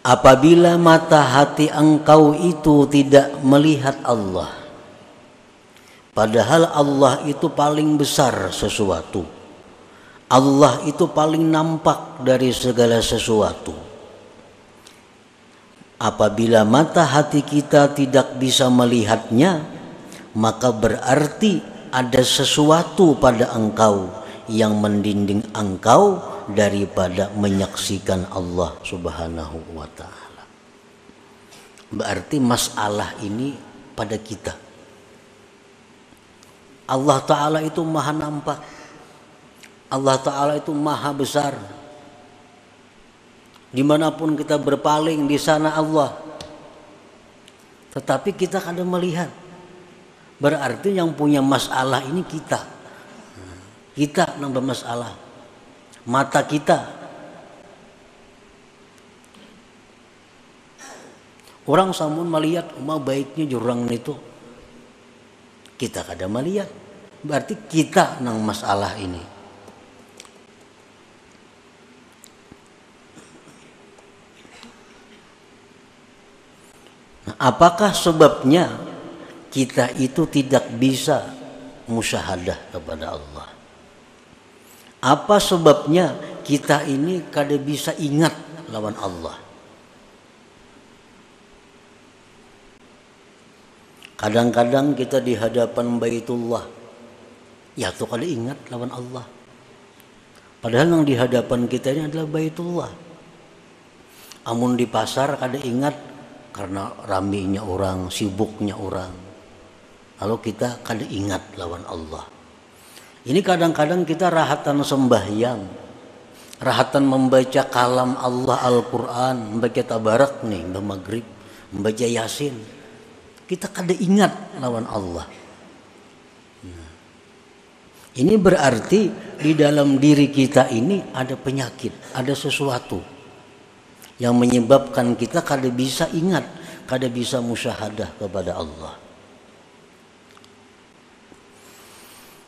Apabila mata hati engkau itu tidak melihat Allah, padahal Allah itu paling besar sesuatu, Allah itu paling nampak dari segala sesuatu. Apabila mata hati kita tidak bisa melihatnya, maka berarti ada sesuatu pada engkau yang mendinding engkau daripada menyaksikan Allah Subhanahu wa ta'ala. Berarti masalah ini pada kita. Allah Ta'ala itu maha nampak, Allah Ta'ala itu maha besar. Dimanapun kita berpaling, di sana Allah. Tetapi kita kadang melihat, berarti yang punya masalah ini kita. Kita yang bermasalah, mata kita. Orang samun melihat mau baiknya jurang itu, kita kadang melihat, berarti kita yang masalah ini. Nah, apakah sebabnya kita itu tidak bisa musyahadah kepada Allah? Apa sebabnya kita ini kada bisa ingat lawan Allah? Kadang-kadang kita di hadapan Baitullah, ya tuh kada ingat lawan Allah. Padahal yang di hadapan kita ini adalah Baitullah. Amun di pasar kada ingat karena raminya orang, sibuknya orang. Lalu kita kada ingat lawan Allah. Ini kadang-kadang kita rahatan sembahyang, rahatan membaca kalam Allah Al-Quran, membaca tabarak nih, maghrib, membaca yasin. Kita kada ingat lawan Allah. Ini berarti di dalam diri kita ini ada penyakit, ada sesuatu yang menyebabkan kita kada bisa ingat, kada bisa musyahadah kepada Allah.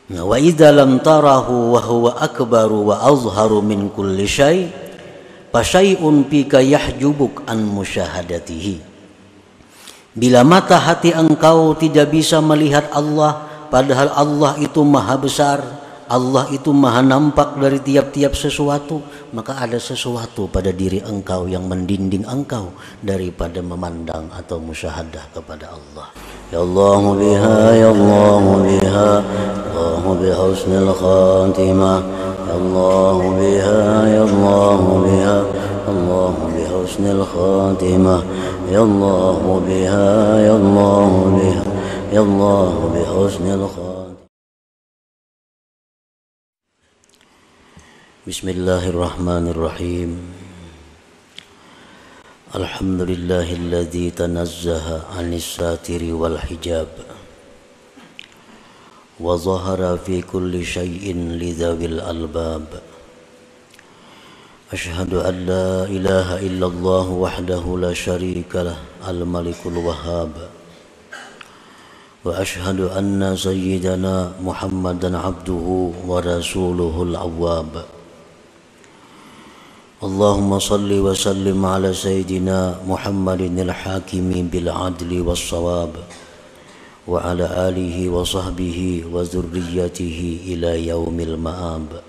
Nah, wa idza lam tarahu wa huwa akbaru wa azharu min kulli syai' fa syai'un fika yahjubuk an musyahadatihi. Bila mata hati engkau tidak bisa melihat Allah, padahal Allah itu maha besar, Allah itu maha nampak dari tiap-tiap sesuatu, maka ada sesuatu pada diri engkau yang mendinding engkau daripada memandang atau musyahadah kepada Allah. Ya Allah biha, ya Allah biha, Allah biha husnul khatimah. Ya Allah biha, ya Allah biha, Allah biha husnul khatimah. Ya Allah biha, ya Allah biha, ya Allah biha husnul khatimah. Bismillahirrahmanirrahim. Alhamdulillahilladzi tanazzaha 'anis satiri wal hijab wa zahara fi kulli syai'in lidzawil albab. Asyhadu an la ilaha illallah wahdahu la syarika lah al-malikul wahhab. Wa asyhadu anna sayyidana Muhammadan abduhu wa rasuluhul awwab. Allahumma salli wa sallim ala sayyidina Muhammadin al-hakimi bil adli was sawab wa ala alihi wa sahbihi wa zurriyatihi ila yaumil ma'ab.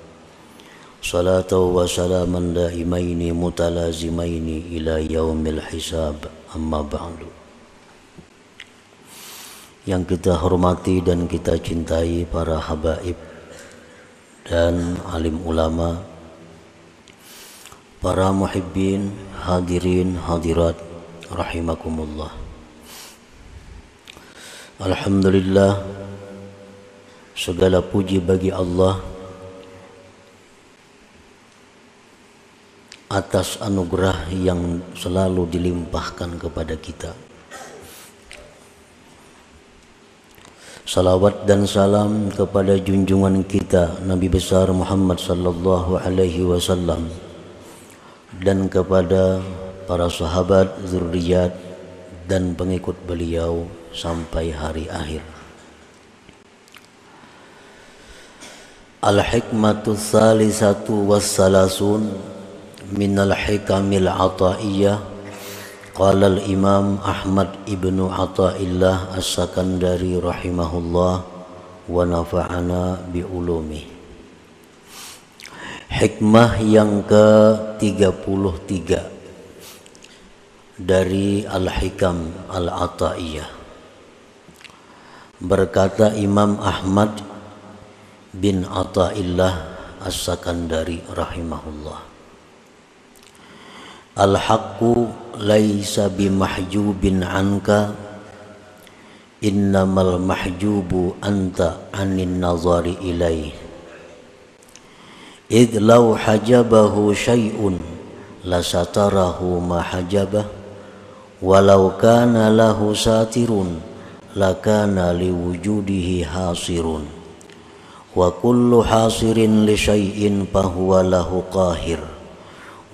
Salatu wa salaman daimaini mutalazimaini ila yaumil hisab. Amma ba'du. Yang kita hormati dan kita cintai para habaib dan alim ulama, para muhibbin, hadirin, hadirat, rahimakumullah. Alhamdulillah, segala puji bagi Allah atas anugerah yang selalu dilimpahkan kepada kita. Salawat dan salam kepada junjungan kita Nabi besar Muhammad sallallahu alaihi wasallam dan kepada para sahabat, zuriat dan pengikut beliau sampai hari akhir. Al-hikmatu tsalisatu wassalasun minal hikamil ataiyah Qala al-Imam Ahmad ibnu Athaillah As-Sakandari rahimahullah wa nafa'ana bi ulumi. Hikmah yang ke-33 dari Al-Hikam Al-Ataiyah. Berkata Imam Ahmad bin Athaillah As-Sakandari rahimahullah, al-haqqu laisa bimahjubin anka, innamal mahjubu anta anin nazari ilaih. Idh law hajabahu syai'un lasatarahu ma hajabah, walau kana lahu satirun lakana liwujudihi hasirun, wa kullu hasirin li syai'in fahuwa lahu qahir,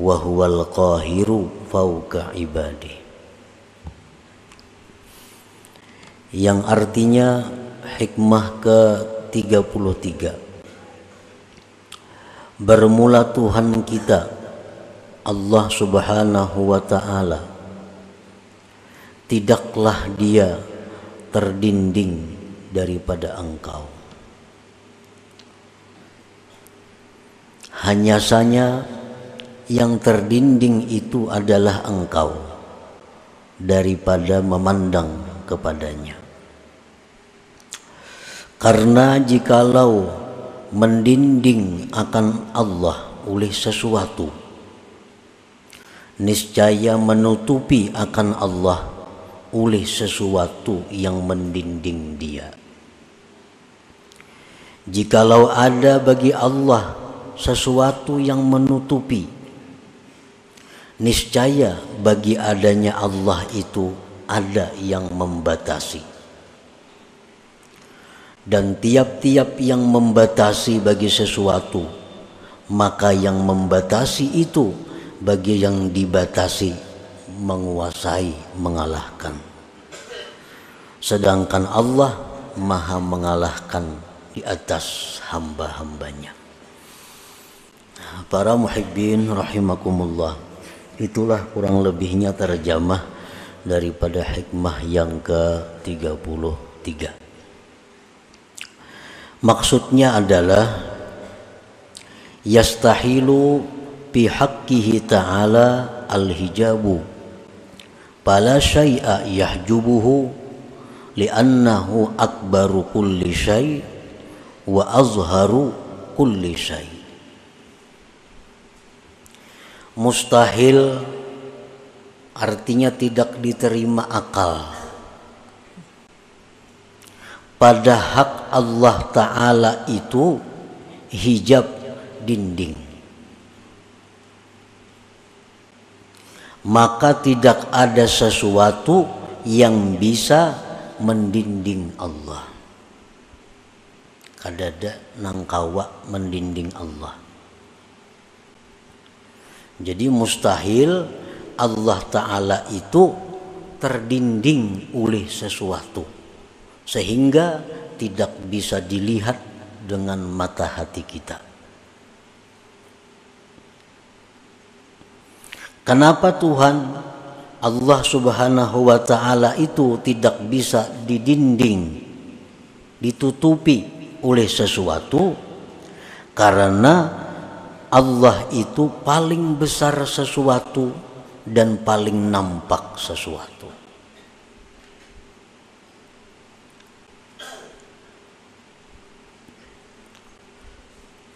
wa huwal qahiru fauqa ibadi. Yang artinya hikmah ke-33, bermula Tuhan kita Allah Subhanahu wa ta'ala, tidaklah dia terdinding daripada engkau. Hanya saja yang terdinding itu adalah engkau daripada memandang kepadanya. Karena jikalau mendinding akan Allah oleh sesuatu, niscaya menutupi akan Allah oleh sesuatu yang mendinding dia. Jikalau ada bagi Allah sesuatu yang menutupi, niscaya bagi adanya Allah itu ada yang membatasi. Dan tiap-tiap yang membatasi bagi sesuatu, maka yang membatasi itu bagi yang dibatasi menguasai, mengalahkan. Sedangkan Allah maha mengalahkan di atas hamba-hambanya. Para muhibbin rahimakumullah, itulah kurang lebihnya terjemah daripada hikmah yang ke-33. Maksudnya adalah yastahilu fi haqqihi ta'ala al-hijabu fala syai'a yahjubuhu li'annahu akbaru kulli syai' wa azharu kulli syai'. Mustahil artinya tidak diterima akal pada hak Allah Ta'ala itu hijab, dinding. Maka tidak ada sesuatu yang bisa mendinding Allah. Kadada nangkawa mendinding Allah. Jadi mustahil Allah Ta'ala itu terdinding oleh sesuatu, sehingga tidak bisa dilihat dengan mata hati kita. Kenapa Tuhan Allah Subhanahu wa ta'ala itu tidak bisa didinding, ditutupi oleh sesuatu? Karena Allah itu paling besar sesuatu dan paling nampak sesuatu.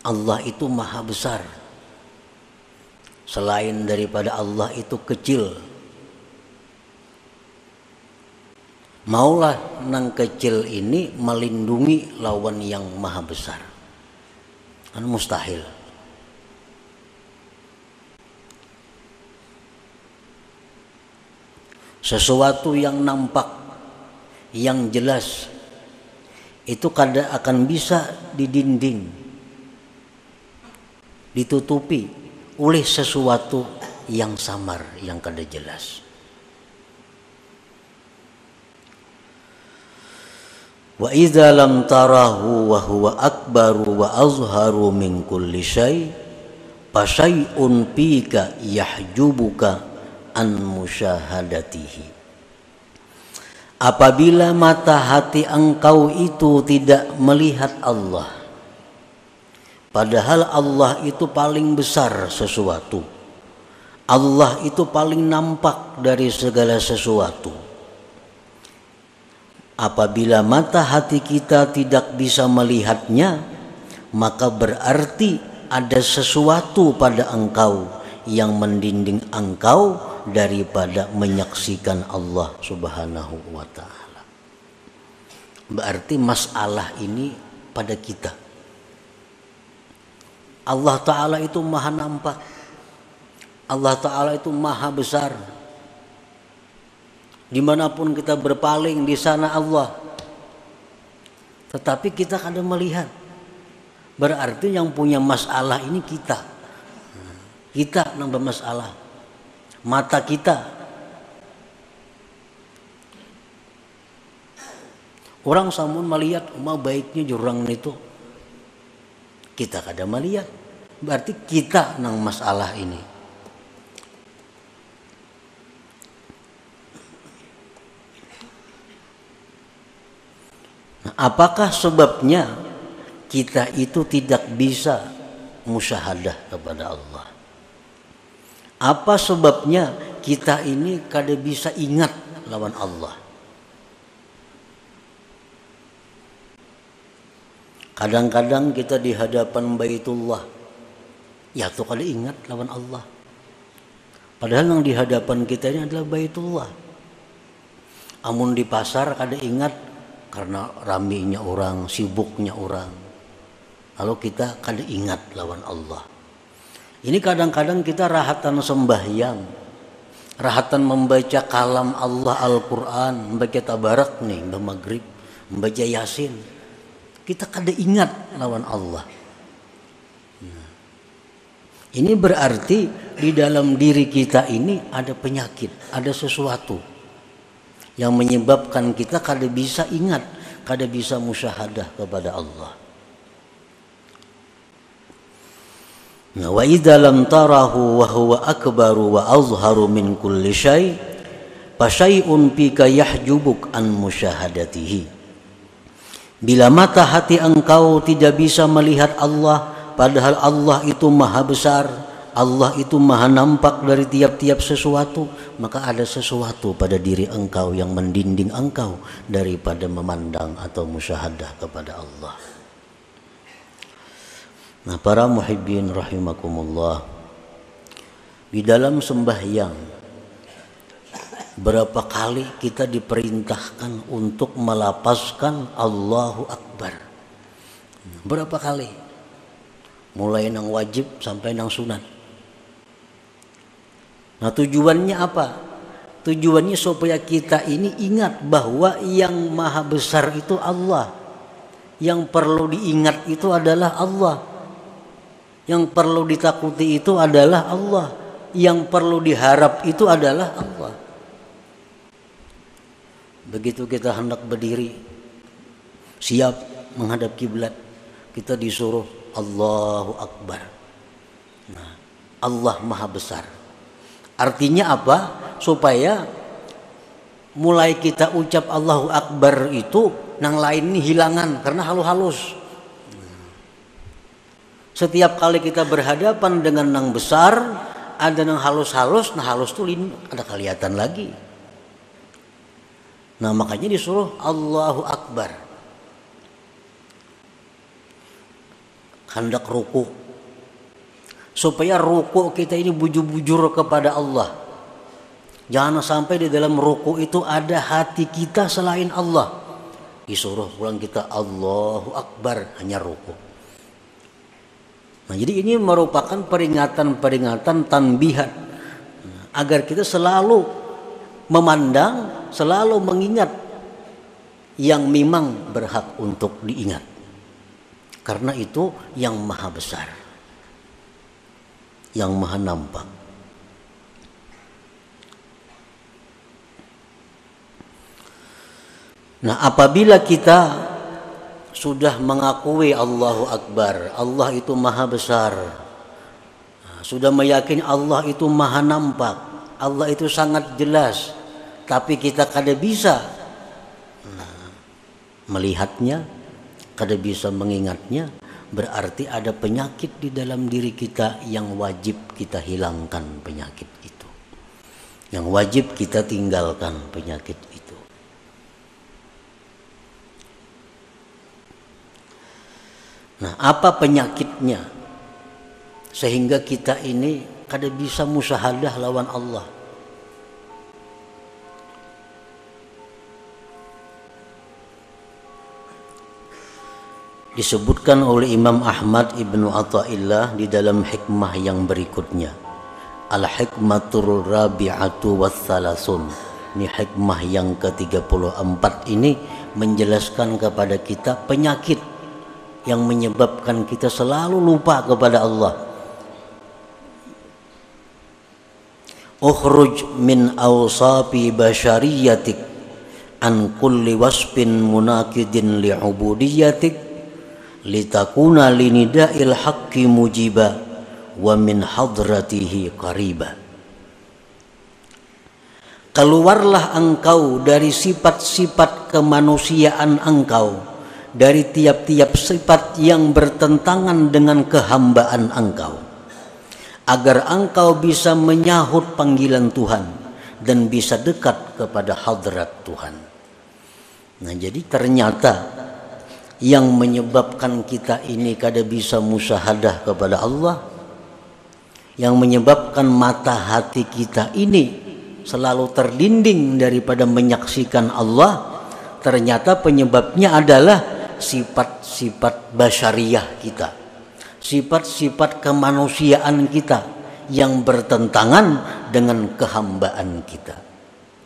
Allah itu maha besar. Selain daripada Allah itu kecil. Maulah nang kecil ini melindungi lawan yang maha besar. Kan mustahil. Sesuatu yang nampak, yang jelas, itu kada akan bisa didinding, ditutupi oleh sesuatu yang samar, yang kada jelas. Wa idza lam tarahu wa huwa akbaru wa azharu min kulli syai' fa syai'un fika yahjubuka an musyahadatihi. Apabila mata hati engkau itu tidak melihat Allah, padahal Allah itu paling besar sesuatu, Allah itu paling nampak dari segala sesuatu. Apabila mata hati kita tidak bisa melihatnya, maka berarti ada sesuatu pada engkau yang mendinding engkau daripada menyaksikan Allah Subhanahu wa ta'ala. Berarti masalah ini pada kita. Allah Ta'ala itu maha nampak, Allah Ta'ala itu maha besar. Dimanapun kita berpaling, di sana Allah. Tetapi kita kadang melihat. Berarti yang punya masalah ini kita. Kita nambah masalah. Mata kita. Orang samun melihat baiknya jurang itu. Kita kadang melihat. Berarti kita nang masalah ini. Nah, apakah sebabnya kita itu tidak bisa musyahadah kepada Allah? Apa sebabnya kita ini kada bisa ingat lawan Allah? Kadang-kadang kita di hadapan Baitullah, ya tuh kada ingat lawan Allah. Padahal yang di hadapan kita ini adalah Baitullah. Amun di pasar kada ingat karena raminya orang, sibuknya orang. Lalu kita kada ingat lawan Allah. Ini kadang-kadang kita rahatan sembahyang, rahatan membaca kalam Allah Al-Quran, membaca tabarak nih, maghrib, membaca yasin. Kita kada ingat lawan Allah. Nah, ini berarti di dalam diri kita ini ada penyakit, ada sesuatu yang menyebabkan kita kada bisa ingat, kada bisa musyahadah kepada Allah. Nah, wa idza lam tarahu wa huwa akbaru wa azharu min kulli syai' fa syai'un fika yahjubuk an musyahadatihi. Bila mata hati engkau tidak bisa melihat Allah, padahal Allah itu maha besar, Allah itu maha nampak dari tiap-tiap sesuatu, maka ada sesuatu pada diri engkau yang mendinding engkau daripada memandang atau musyahadah kepada Allah. Nah, para muhibbin rahimakumullah, di dalam sembahyang berapa kali kita diperintahkan untuk melapazkan Allahu Akbar? Berapa kali? Mulai nang wajib sampai nang sunat. Nah, tujuannya apa? Tujuannya supaya kita ini ingat bahwa yang maha besar itu Allah. Yang perlu diingat itu adalah Allah. Yang perlu ditakuti itu adalah Allah. Yang perlu diharap itu adalah Allah. Begitu kita hendak berdiri, siap menghadap kiblat, kita disuruh Allahu Akbar. Nah, Allah maha besar. Artinya apa? Supaya mulai kita ucap Allahu Akbar itu nang lain ini hilangan karena halus-halus. Setiap kali kita berhadapan dengan nang besar, ada nang halus-halus, nah halus tuh ada kelihatan lagi. Nah, makanya disuruh Allahu Akbar. Hendak ruku, supaya ruku kita ini bujur-bujur kepada Allah. Jangan sampai di dalam ruku itu ada hati kita selain Allah. Disuruh pulang kita Allahu Akbar, hanya ruku. Nah, jadi ini merupakan peringatan-peringatan tanbihat agar kita selalu memandang, selalu mengingat yang memang berhak untuk diingat. Karena itu yang maha besar, yang maha nampak. Nah, apabila kita sudah mengakui Allahu Akbar, Allah itu maha besar, sudah meyakini Allah itu maha nampak, Allah itu sangat jelas, tapi kita kada bisa melihatnya, kada bisa mengingatnya, berarti ada penyakit di dalam diri kita yang wajib kita hilangkan penyakit itu. Yang wajib kita tinggalkan penyakit itu. Nah, apa penyakitnya? Sehingga kita ini kada bisa musyahadah lawan Allah. Disebutkan oleh Imam Ahmad Ibnu Athaillah di dalam hikmah yang berikutnya. Al-hikmatur rabi'atu wassalasun. Ini hikmah yang ke-34 ini menjelaskan kepada kita penyakit yang menyebabkan kita selalu lupa kepada Allah. Ukhruj min awsafi basyariyatik an kulli wasfin munakidin li'ubudiyatik litakuna linida'il haqqi mujiba wa min hadratihi qariba. Keluarlah engkau dari sifat-sifat kemanusiaan engkau, dari tiap-tiap sifat yang bertentangan dengan kehambaan engkau, agar engkau bisa menyahut panggilan Tuhan dan bisa dekat kepada hadrat Tuhan. Nah, jadi ternyata yang menyebabkan kita ini kada bisa musyahadah kepada Allah, yang menyebabkan mata hati kita ini selalu terdinding daripada menyaksikan Allah, ternyata penyebabnya adalah sifat-sifat basyariah kita, sifat-sifat kemanusiaan kita yang bertentangan dengan kehambaan kita.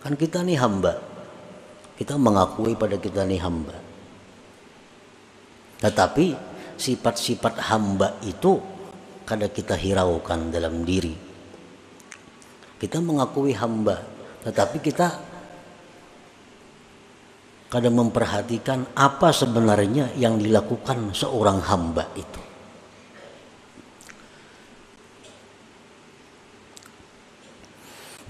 Kan kita nih hamba, kita mengakui pada kita nih hamba, tetapi sifat-sifat hamba itu kada kita hiraukan dalam diri. Kita mengakui hamba, tetapi kita kada memperhatikan apa sebenarnya yang dilakukan seorang hamba itu.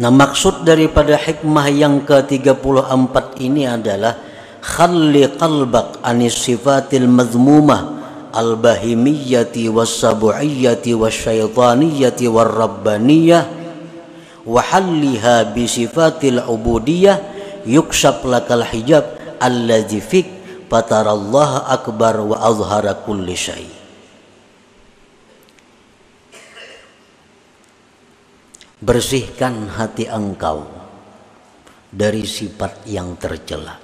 Nah, maksud daripada hikmah yang ke-34 ini adalah khalli qalbak anis sifatil mazmumah al-bahimiyyati was-sabu'iyyati wasyaitaniyati war-rabbaniyah wa halliha bi sifatil ubudiyah yukshaf lakal hijab alladzi fik fatarallaha akbar wa azhara kulli syai. Bersihkan hati engkau dari sifat yang tercela,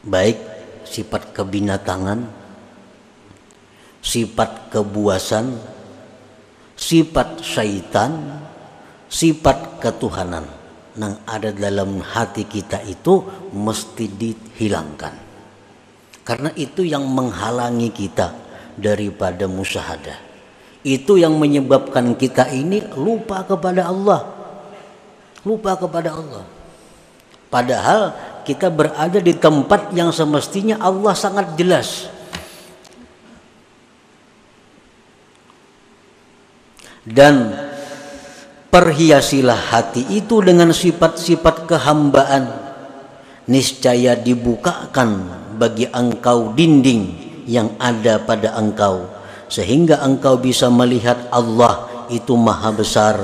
baik sifat kebinatangan, sifat kebuasan, sifat syaitan, sifat ketuhanan yang ada dalam hati kita itu mesti dihilangkan, karena itu yang menghalangi kita daripada musyahadah. Itu yang menyebabkan kita ini lupa kepada Allah, lupa kepada Allah, padahal kita berada di tempat yang semestinya Allah sangat jelas. Dan perhiasilah hati itu dengan sifat-sifat kehambaan, niscaya dibukakan bagi engkau dinding yang ada pada engkau, sehingga engkau bisa melihat Allah itu maha besar,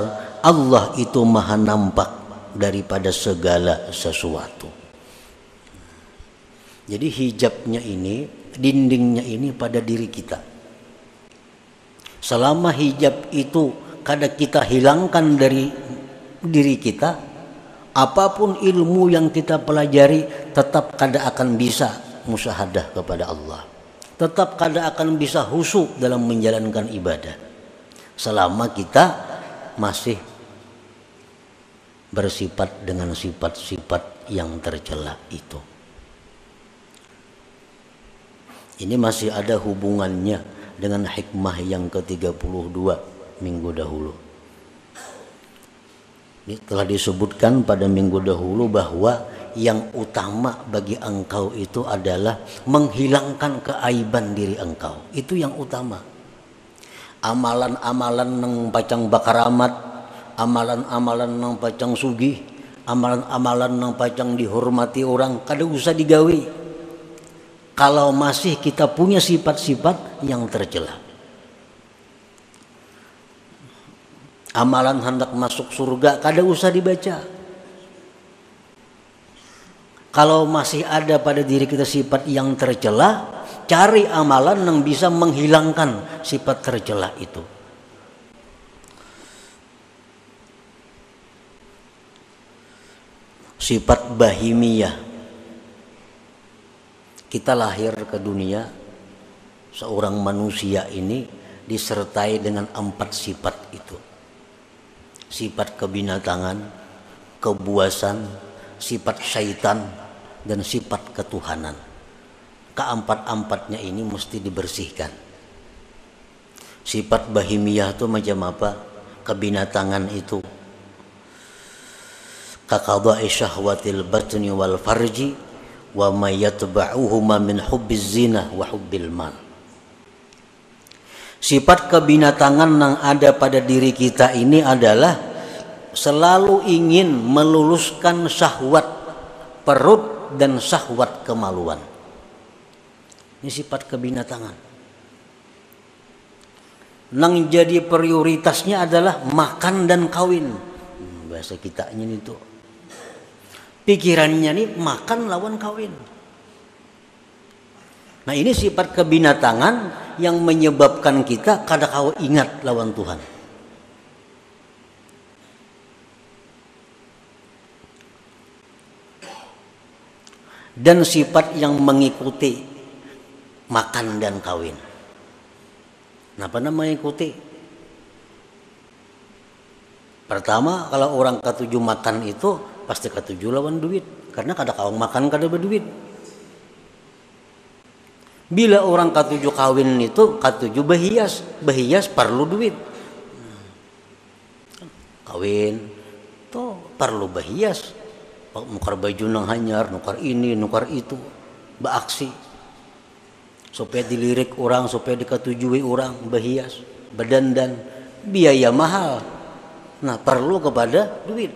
Allah itu maha nampak daripada segala sesuatu. Jadi hijabnya ini, dindingnya ini pada diri kita. Selama hijab itu kada kita hilangkan dari diri kita, apapun ilmu yang kita pelajari tetap kada akan bisa musyahadah kepada Allah, tetap kada akan bisa khusyuk dalam menjalankan ibadah selama kita masih bersifat dengan sifat-sifat yang tercela itu. Ini masih ada hubungannya dengan hikmah yang ke-32 minggu dahulu. Ini telah disebutkan pada minggu dahulu bahwa yang utama bagi engkau itu adalah menghilangkan keaiban diri engkau. Itu yang utama. amalan-amalan nang pacang bakaramat, amalan-amalan nang pacang sugih, amalan-amalan nang pacang dihormati orang kada usah digawi kalau masih kita punya sifat-sifat yang tercela. Amalan hendak masuk surga kada usah dibaca. Kalau masih ada pada diri kita sifat yang tercela, cari amalan yang bisa menghilangkan sifat tercela itu. Sifat bahimiyah. Kita lahir ke dunia, seorang manusia ini disertai dengan 4 sifat itu. Sifat kebinatangan, kebuasan, sifat syaitan, dan sifat ketuhanan. Keempat-empatnya ini mesti dibersihkan. Sifat bahimiyah itu macam apa? Kebinatangan itu kaqada'i syahwatil batni wal farji wa ma yatba'uhuma min hubbiz zina wa hubbil mal. Sifat kebinatangan yang ada pada diri kita ini adalah selalu ingin meluluskan syahwat perut dan syahwat kemaluan. Ini sifat kebinatangan. Nang jadi prioritasnya adalah makan dan kawin. Bahasa kitanya itu. Pikirannya nih makan lawan kawin. Nah ini sifat kebinatangan yang menyebabkan kita kada kawa ingat lawan Tuhan. Dan sifat yang mengikuti makan dan kawin. Kenapa namanya mengikuti? Pertama, kalau orang ketujuh makan itu pasti ketujuh lawan duit, karena kada kawang makan kada berduit. Bila orang ketujuh kawin itu ketujuh berhias, berhias perlu duit. Kawin tuh perlu berhias. Nukar baju nang hanyar, nukar ini, nukar itu, beraksi supaya dilirik orang, supaya diketujui orang, berhias, berdandan, biaya mahal. Nah perlu kepada duit.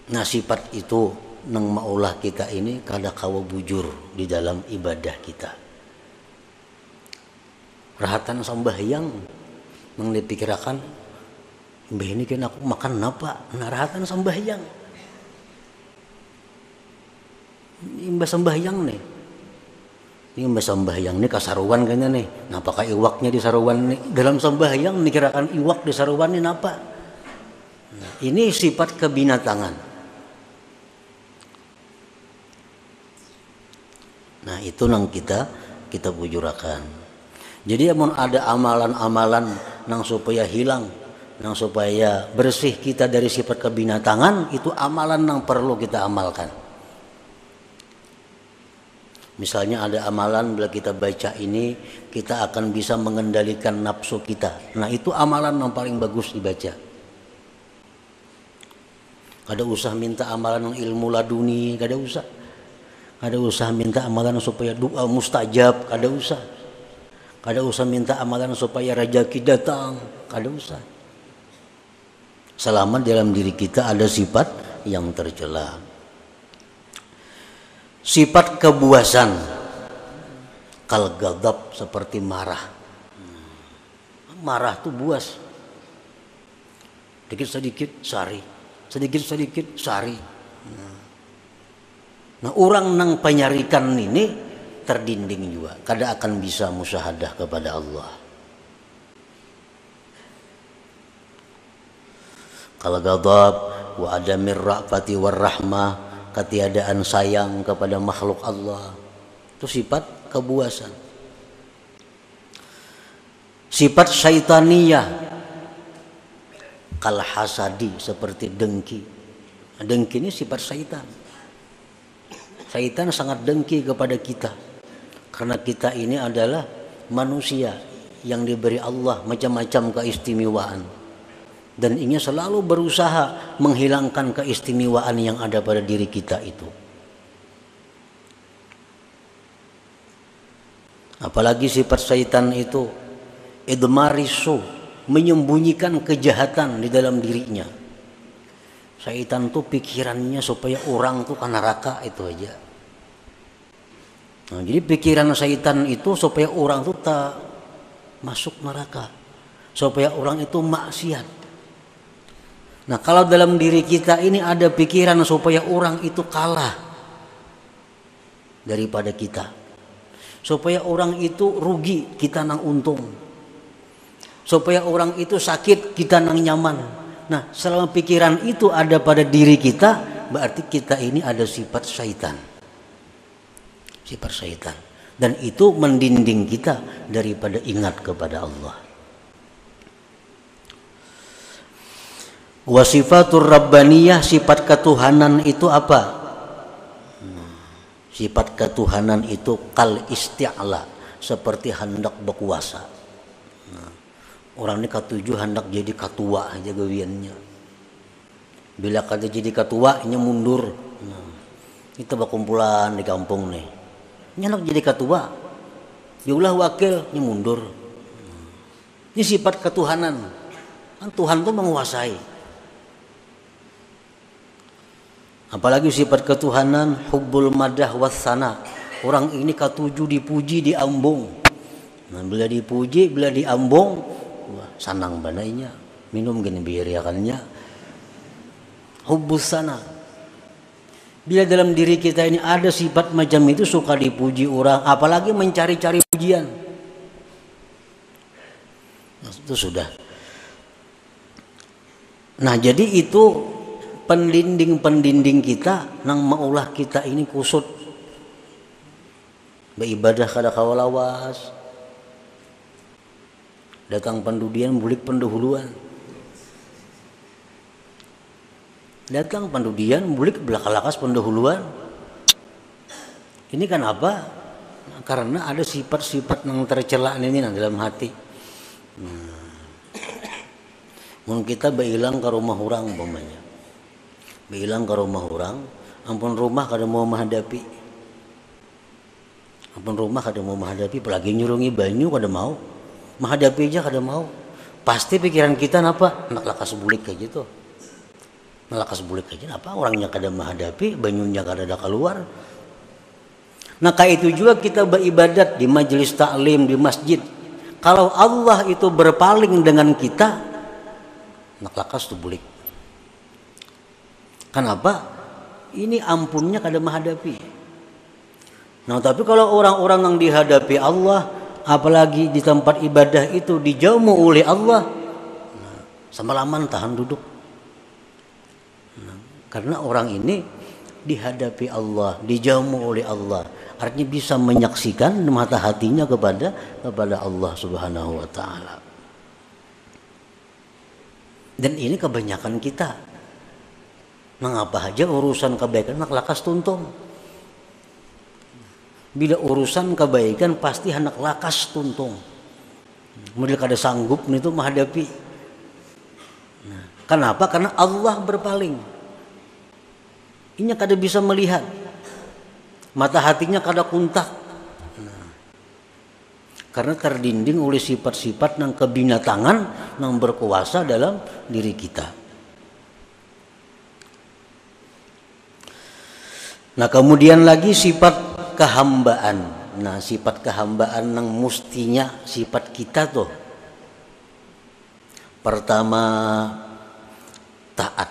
Nah sifat itu nang maulah kita ini kada kawa bujur di dalam ibadah kita. Rahatan sambahyang nang dipikirkan mbah ini kan aku makan apa? Narahatan sembahyang. Imbas sembahyang nih. Ini imbas sembahyang nih kasaruan kayaknya nih. Napa ka iwaknya di saruan nih? Dalam sembahyang dikirakan iwak di saruan nih napa? Nah, ini sifat kebinatangan. Nah, itu nang kita bujurakan. Jadi amun ada amalan-amalan nang supaya hilang, nang supaya bersih kita dari sifat kebinatangan, itu amalan yang perlu kita amalkan. Misalnya ada amalan bila kita baca ini kita akan bisa mengendalikan nafsu kita. Nah itu amalan yang paling bagus dibaca. Kada usah minta amalan yang ilmu laduni, kada usah. Kada usah minta amalan supaya doa mustajab, kada usah. Kada usah minta amalan supaya rezeki datang, kada usah. Selama dalam diri kita ada sifat yang tercela. Sifat kebuasan, kal ghadab, seperti marah. Marah tuh buas. Sedikit-sedikit sari, sedikit-sedikit sari. Nah orang nang penyarikan ini terdinding juga, kada akan bisa musyahadah kepada Allah. Kal ghadab wa adamir ra'fati war rahmah, ketiadaan sayang kepada makhluk Allah. Itu sifat kebuasan. Sifat syaitaniyah, kal hasadi, seperti dengki. Dengki ini sifat syaitan. Syaitan sangat dengki kepada kita karena kita ini adalah manusia yang diberi Allah macam-macam keistimewaan. Dan ingin selalu berusaha menghilangkan keistimewaan yang ada pada diri kita itu. Apalagi sifat syaitan itu idmarisu, menyembunyikan kejahatan di dalam dirinya. Syaitan tuh pikirannya supaya orang tuh ke neraka itu aja. Nah, jadi pikiran syaitan itu supaya orang tuh tak masuk neraka, supaya orang itu maksiat. Nah, kalau dalam diri kita ini ada pikiran supaya orang itu kalah daripada kita, supaya orang itu rugi, kita nang untung, supaya orang itu sakit, kita nang nyaman. Nah, selama pikiran itu ada pada diri kita, berarti kita ini ada sifat syaitan. Sifat syaitan. Dan itu mendinding kita daripada ingat kepada Allah. Wa sifatur rabbaniyah, sifat ketuhanan itu apa? Sifat ketuhanan itu kal isti'la, seperti hendak berkuasa. Orang ini ketujuh hendak jadi ketua aja gawiannya. Bila kada jadi ketua, nya mundur. Kita berkumpulan di kampung nih. Nya hendak jadi ketua, diulah wakil, nya mundur. Ini sifat ketuhanan. Kan Tuhan tuh menguasai. Apalagi sifat ketuhanan hubbul madah wassana. Orang ini ketujuh dipuji, diambung. Nah, bila dipuji, bila diambung, wah, sanang banainya. Minum gini biriakannya. Hubbus sana. Bila dalam diri kita ini ada sifat macam itu, suka dipuji orang, apalagi mencari-cari pujian. Nah, itu sudah. Nah, jadi itu pendinding kita nang maulah kita ini kusut beribadah kada kawalawas, datang pendudian bulik pendahuluan, datang pendudian bulik belakalakas pendahuluan. Ini kan apa? Nah, karena ada sifat-sifat yang tercela ini nah, dalam hati. Mungkin kita berilang ke rumah orang umpamanya, bilang ke rumah orang, ampun rumah kada mau menghadapi, ampun rumah kada mau menghadapi, apalagi nyurungi banyu kada mau, menghadapi aja kada mau. Pasti pikiran kita napa? Nak lakas bulik kayak gitu, nak lakas bulik kayak gitu. Apa orangnya kada menghadapi, banyunya kada ada keluar. Nah kayak itu juga kita beribadat di majelis taklim di masjid. Kalau Allah itu berpaling dengan kita, nak lakas tuh bulik. Kenapa? Ini ampunnya kada menghadapi. Nah, tapi kalau orang-orang yang dihadapi Allah, apalagi di tempat ibadah itu dijauh oleh Allah, nah, semalaman tahan duduk. Nah, karena orang ini dihadapi Allah, dijauh oleh Allah, artinya bisa menyaksikan mata hatinya kepada Allah Subhanahu wa taala. Dan ini kebanyakan kita. Nah, apa aja urusan kebaikan nak lakas tuntung. Bila urusan kebaikan pasti hendak lakas tuntung. Model kada sanggup itu menghadapi. Nah, kenapa? Karena Allah berpaling. Inya kada bisa melihat. Mata hatinya kada kuntak. Nah, karena terdinding oleh sifat-sifat yang kebinatangan yang berkuasa dalam diri kita. Nah, kemudian lagi sifat kehambaan. Nah, sifat kehambaan yang mestinya sifat kita tuh. Pertama, taat.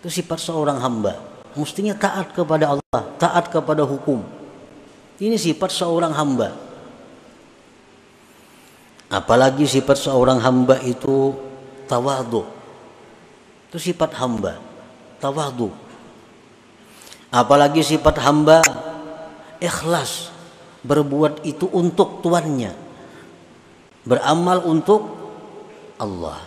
Itu sifat seorang hamba. Mestinya taat kepada Allah, taat kepada hukum. Ini sifat seorang hamba. Apalagi sifat seorang hamba itu tawadhu. Itu sifat hamba, tawadhu. Apalagi sifat hamba ikhlas, berbuat itu untuk tuannya, beramal untuk Allah.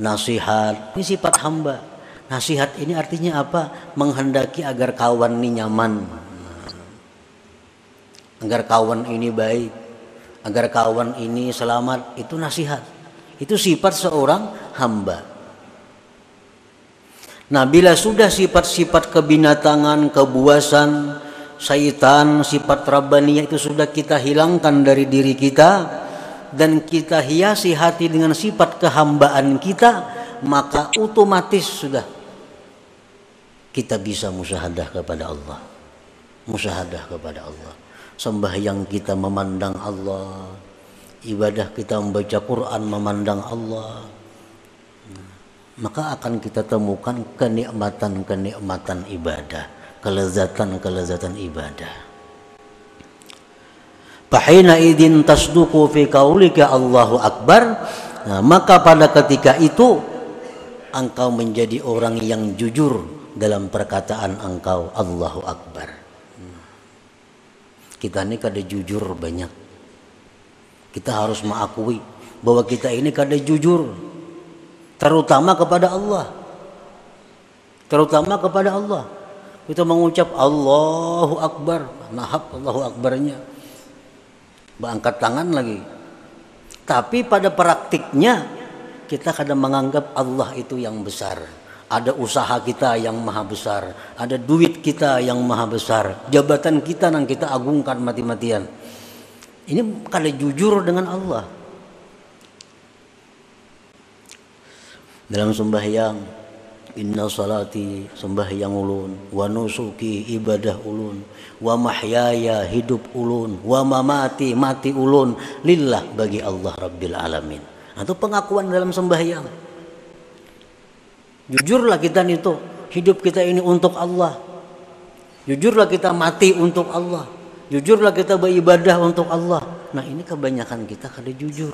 Nasihat, ini sifat hamba. Nasihat ini artinya apa? Menghendaki agar kawan ini nyaman, agar kawan ini baik, agar kawan ini selamat. Itu nasihat. Itu sifat seorang hamba. Nah, bila sudah sifat-sifat kebinatangan, kebuasan, syaitan, sifat rabbaniyah itu sudah kita hilangkan dari diri kita, dan kita hiasi hati dengan sifat kehambaan kita, maka otomatis sudah kita bisa musyahadah kepada Allah. Musyahadah kepada Allah. Sembahyang kita memandang Allah, ibadah kita membaca Quran memandang Allah, maka akan kita temukan kenikmatan-kenikmatan ibadah, kelezatan-kelezatan ibadah. Fahina idin tasduqu fi qaulika Allahu Akbar. Nah, maka pada ketika itu engkau menjadi orang yang jujur dalam perkataan engkau Allahu Akbar. Kita ini kada jujur banyak. Kita harus mengakui bahwa kita ini kada jujur, terutama kepada Allah. Terutama kepada Allah. Kita mengucap Allahu Akbar, nahap Allahu Akbarnya, berangkat tangan lagi. Tapi pada praktiknya kita kadang menganggap Allah itu yang besar. Ada usaha kita yang maha besar, ada duit kita yang maha besar, jabatan kita yang kita agungkan mati-matian. Ini kada jujur dengan Allah. Dalam sembahyang, inna salati, sembahyang ulun, wa nusuki, ibadah ulun, wa mahyaya, hidup ulun, wa mamati, mati ulun, lillah, bagi Allah Rabbil Alamin. Itu pengakuan dalam sembahyang. Jujurlah kita itu, hidup kita ini untuk Allah. Jujurlah kita mati untuk Allah. Jujurlah kita beribadah untuk Allah. Nah, ini kebanyakan kita kada jujur.